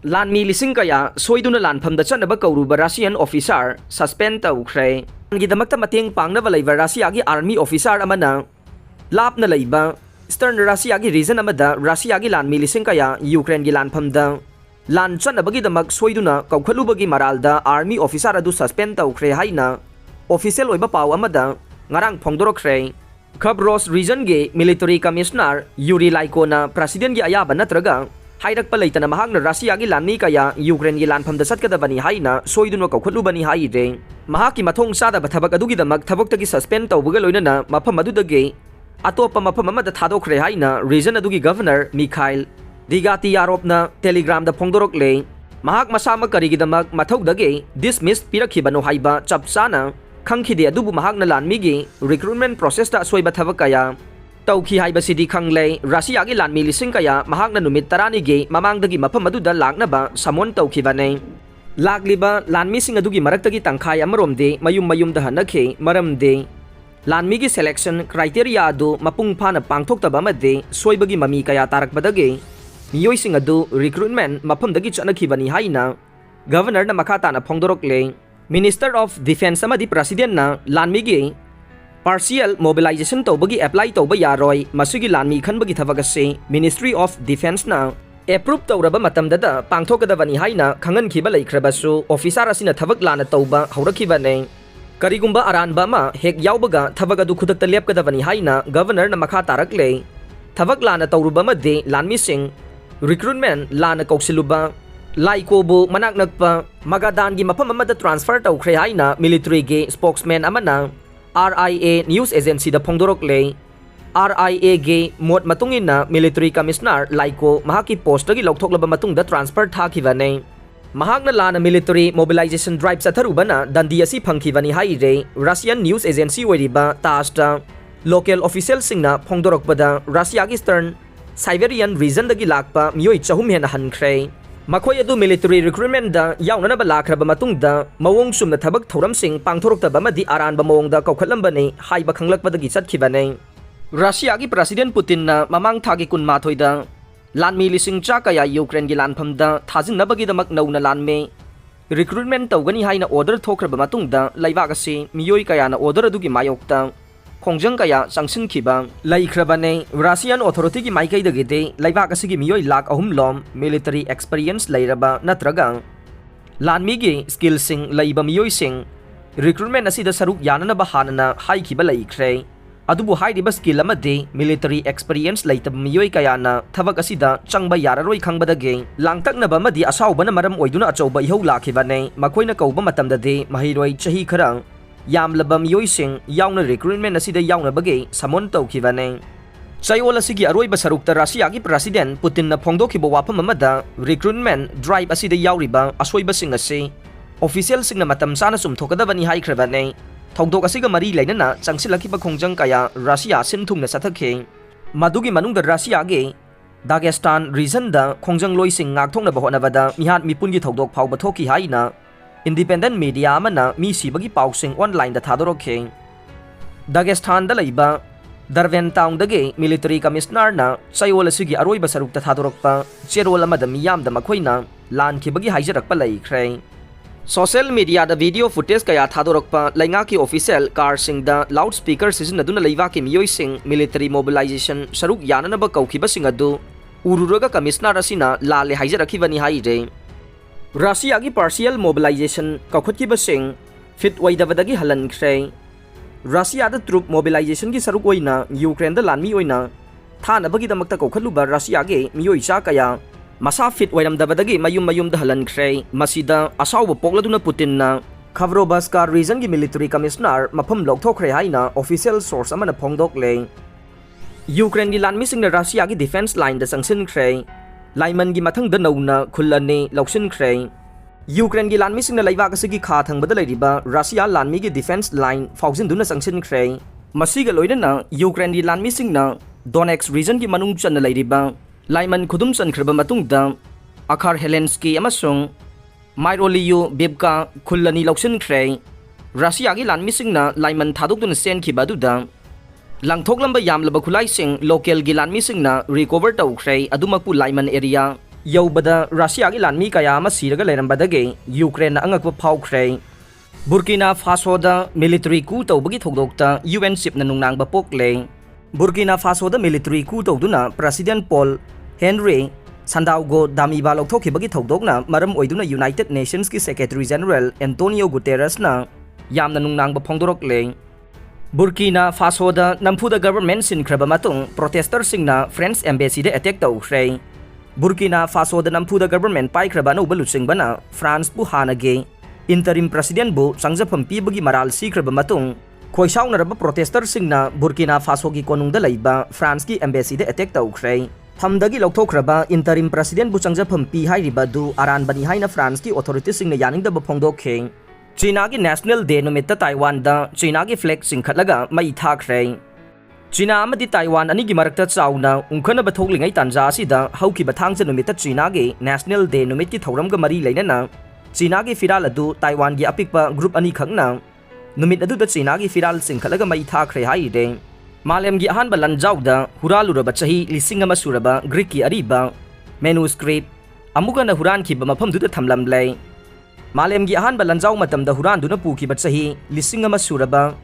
Lanmi Lising kaya Soiduna Lanphamda ChatnabaKouruba Russian officer Suspend Toukhre gidamakta mateng pangnaba laiba Russiagi army officer amana lapna laiba Eastern Russiagi region amada Russiagi Lanmi Lising kaya Ukraine gi Lanphamda Lan ChatnabaGidamak Soiduna kaukhalubagi maralda army officer adu suspend Toukhre haina official oiba paw amada ngarang phongdorokre Khabros region ge military commissioner Yuri Laiko na president gi ayaba natraga Hairak palaitana mahakna Russiagi Lanmi kaya Ukraine gi Lanphamda satkadabani haina Soiduna kaukhalubani haire mahaki mathong sada bathabak adugidamak thaboktagi suspend tawbaga loinana mafam adudage atopa mafam amada thadokre haina region adugi governor Mikhail Digati Yaropna telegram da phongdorokle mahak masama karigidamak mathaudage dismissed pirakhibano haiba chapsana khangkhide adubu mahakna Lanmi gi recruitment process da soiba thabak kaya Toukhre haibasidi khanglei Russiagi Lanmi Lising kaya mahakna numit 10 gi mamangdagi mafam aduda laknaba samon tawkhibane lagliba Lanmi sing adugi maraktagi tangkhai amaromde mayum da hanakhe maramde Lanmi gi selection criteria adu mapung phana pangthokta bamade soibagi mami kaya tarakbadage miyoi sing adu recruitment mafamdagi chanakhibani haina governor na makata na phongdorokle Minister of Defense amadi president na Lanmi gi partial mobilization tawbagi apply tawba yaroi masugi Lanmi khanbagi thabagase Ministry of Defense na approve tawraba matamdada pangthokadabani haina khangankhiba laikhrabasu officer asina thabak lana tawba haurakibane karigumba aranba ma hek yawbaga thabak adu khudakta lepkadabani haina governor na makha tarakle thabak lana tawruba madde Lanmi sing recruitment lana kausiluba laikobu manak nakpa magadan gi mafam amada transfer tawkhre haina military ge spokesman amana RIA news agency da phongdorokle RIA ge mot matungina military commissioner laiko mahaki post gi loktoklaba matungda transfer thakibane mahakna lana military mobilization drive satharubana dandi asi phangkhibani haire Russian news agency weriba TASS local official singna phongdorokbada Russia gi Eastern Siberian region dagi lakpa miyoi chahum hena hankhre makhoi adu military recruitment da yaunanaba lakraba matungda mawong sumna thabak thoram sing pangthorokta bamadi aranba mawongda kaukhalambane haiba khanglakpadagi chatkhibane Russia gi president Putin na mamang thagi kun mathoida Lanmi Lising cha kaya Ukraine gi Lanphamda thajinabagi damak nauna lanme recruitment tawgani haina order thokraba matungda laibak ase miyoi kaya na order adugi mayokta khongjang kaya sangsinkhiba laikhrabane Russian authority gi maikai dagite laibak ase gi miyoi lakh ahum lom military experience lairaba natraga Lanmi gi skill sing laiba miyoi sing recruitment asida saruk yanana hanana haikhiba laikhre adubu hairiba skill amade military experience laitab miyoi kayana thabak asida changba yararoi khangbadage langtaknaba amadi asawbana maram oiduna achauba ihau lakhibane makoina kauba matamdade mahiroi chahi khara yamlaba miyoi sing yauna recruitment asida yauna bage samon tawkhibane chayol asigi aroiba sarukta Russia gi president Putin na phongdokhiba wafam amada recruitment drive asida yauriba asoiba sing ase official sing na matam sana sumthokadabani haikhrabane thongdok asiga mari lainana changsilakiba khongjang kaya Russia simthungna sathakhe madugi manungda Russia ge Dagestan region da khongjang loising ngakthokna bahonabada mihat mipungi thongdok phawba thoki haina independent media amana mi sibagi pausing online da thadorokhe Dagestan da laiba Darwen town dage military commissioner na chayol asigi aroiba sarukta thadorokpa cherol amada miyam da makhoina lan khibagi haijarakpa laikhre social media da video footage kaya thadorokpa lainga ki official car sing da loudspeaker season aduna leiwa ki miyoi sing military mobilization saruk yanana ba kaukhiba sing adu ururaga commissioner asina lale haijarakibani haire Russia gi partial mobilization kaukhatkiba sing fit waidabadagi halankre Russia da troop mobilization gi saruk oina Ukraine da Lanmi oina thanabagi damakta kaukhaluba Russia ge miyoi cha kaya masa fit wairamdabadagi mayum da halankre masida asawba pokladuna Putin na Khavrobaskar region gi military commissioner mafam lokthokre haina official source amana phongdokle Ukraine gi Lanmi sing na Russia gi defense line da sangsinkre Laiman gi mathang da nauna khulane loksinkhre Ukraine gi Lanmi sing na laibak asigi kha thangbada leiriba Russia Lanmi gi defense line faujinduna sangsinkhre masiga loinana Ukraine gi Lanmi sing na Donetsk region gi manung channa leiriba Laiman khudum chankhriba matungda Akhar Helensky amasung Mairoliu Bibka khulani loksinkhre Russia gi Lanmi sing na Laiman thadokduna senkhiba duda langthoklamba yamlaba khulai sing local gi Lanmi sing na recover tawkhre adumakpu Laiman area Yobada Russia gi Lanmi kaya ama siraga leirambadagi Ukraine na angakpa phaukhre. Burkina Faso da military coup tawbagi thogdokta UN ship na nungnang bapokle. Burkina Faso da military coup tawduna President Paul Henry Sandaugo damiba lokthokibagi thogdokna maram oiduna United Nations ki Secretary General Antonio Guterres na yamna nungnang ba phongdorokle. Burkina Faso da Nampuda government sinkraba matung protester singna French embassy da attack tawkhre. Burkina Faso da Nampuda government paikraba no balutsing bana France bu hanage interim president bu sangjapam pibagi maral sikraba matung khoisaunaraba protester singna Burkina Faso gi konung da leiba France ki embassy da attack tawkhre. Thamdagi lokthokraba interim president bu sangjapam pi hairiba du aran bani haina France ki authorities singna yaningda ba phongdokhe. China ki national day numit ta Taiwan da China ki flag singkhatlaga mai thakre. China amadi Taiwan ani gi marakta chauna ungkhana ba thoklingai tanja asida hauki ba thangcha numit ta China gi national day numit ki thoram ga mari leinana China gi firal adu Taiwan gi apikpa group ani khangna numit adu da China gi firal singkhatlaga mai thakre hai de. Malem gi ahan ba lanjau da huraluraba chahi lising ama suraba Greek ki ariba manuscript amuga na huran ki ba mafam du da thamlam lei. Malem gi ahan ba lanjau matam da huran du na pu ki ba chahi lising ama suraba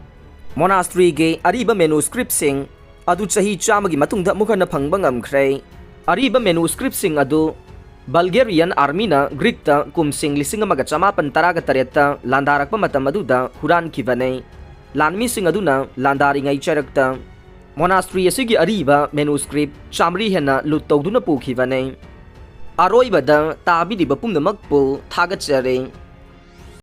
monastery ge ariba manuscript sing adu chahi chama gi matung da mukha na phangba ngamkhre. Ariba manuscript sing adu Bulgarian army na Greek ta kumsing lising ama ga chama pan taraga tareta landarakpa matam adu da huran ki bane. Lanmi sing aduna landari ngai charakta monastery asigi ariba manuscript chamri hena lutawduna pukhi bane. Aroi bada tabi di bapum namak pu thagat chare.